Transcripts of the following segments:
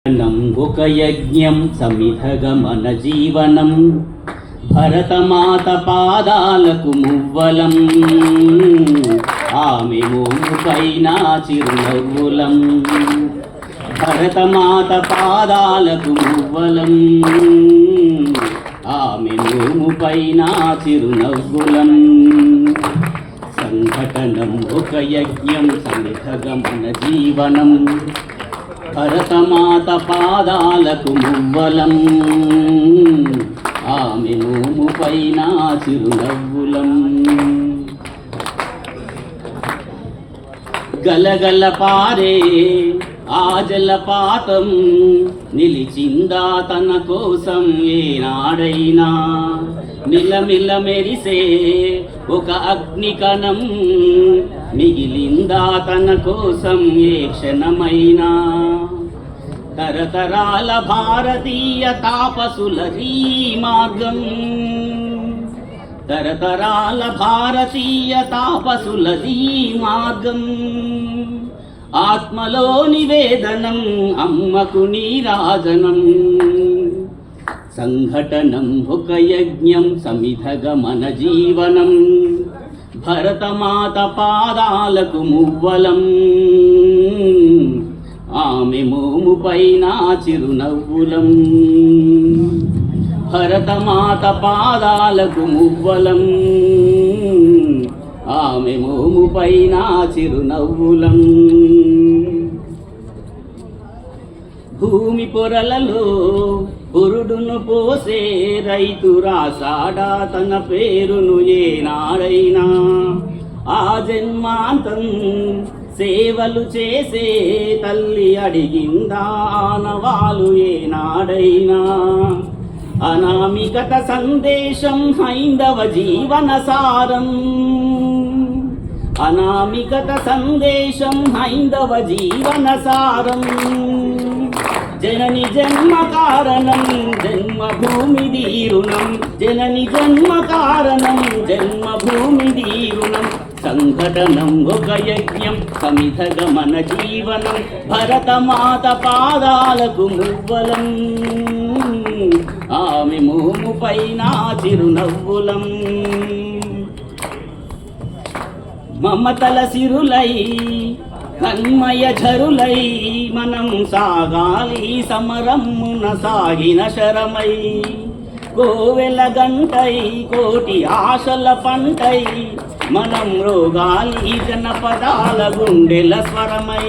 ఒక యజ్ఞం సమిధగమన జీవనం భరతమాత పాదాలకు మువ్వలం ఆమె మోము పైన చిరునవ్వులం భరతమాత పాదాలకు మువ్వలం ఆమె మోము పైన చిరునవ్వులం సంఘటనం ఒక యజ్ఞం సమిధగమన జీవనం భరతమాత పాదాలకు మువ్వలం ఆమె మోము పైన చిరునవ్వులం గలగల పారే ఆ జలపాతం నిలిచిందా తన కోసం ఏనాడైనా మిలమిల మెరిసే ఒక అగ్నికణం మిగిలిందా తన కోసం ఏ క్షణమైనా తరతరాల భారతీయ తాపసులరీ మార్గం తరతరాల భారతీయ తాపసులరీ మార్గం ఆత్మలో నివేదనం అమ్మకు నీరాజనం సంఘటనం ఒక యజ్ఞం సమిధగమన జీవనం భరతమాత పాదాలకు మువ్వలం ఆమె మోము పైన చిరునవ్వులం భరతమాత పాదాలకు మువ్వలం ఆమె మోము పైన చిరునవ్వులం భూమి పొరలలో పురుడును పోసే రైతు రాసాడా తన పేరును ఏనాడైనా ఆ జన్మాంతం సేవలు చేసే తల్లి అడిగిందా ఆనవాలు ఏనాడైనా అనామికత సందేశం హైందవ జీవన సారం అనామికత సందేశం హైందవ జీవన సారం జనని జన్మ కారణం జన్మభూమి దీరుణం జనని జన్మ కారణం జన్మభూమి దీరుణం సంఘటనం ఒక యజ్ఞం సమిధగమన జీవనం భరతమాత పాదాలకు మువ్వలం ఆమె మోము పైన చిరునవ్వులం మమతల సిరులై కన్మయ ఝరులై మనం సాగాలి సమరమ్మున సాగిన శరమై కోవెల గంటై కోటి ఆశల పంటై మనం రోగాలి జనపదాల గుండెల స్వరమై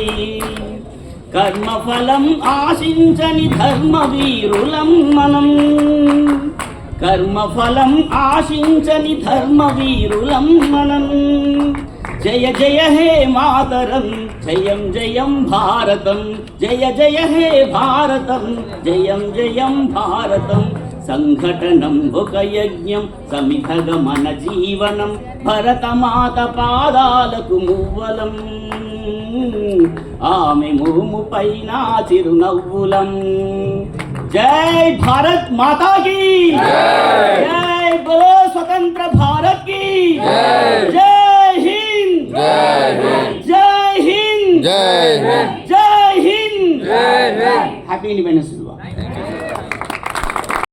కర్మఫలం ఆశించని ధర్మవీరులం మనం కర్మఫలం ఆశించని ధర్మవీరులం మనం జయ జయ హే మాతరం జయం జయం భారతం జయ జయ హే భారతం జయం జయం భారతం సంఘటనం ఒక యజ్ఞం సమిధగమన జీవనం భరతమాత పాదాలకు మువ్వలం ఆమె మోము పైన చిరునవ్వులం జై భారత్ మాతా కీ జై బోలో స్వతంత్ర భారత్ కీ జై హింద్ జై హింద్ జై హింద్ హ్యాపీ ఇండిపెండెన్స్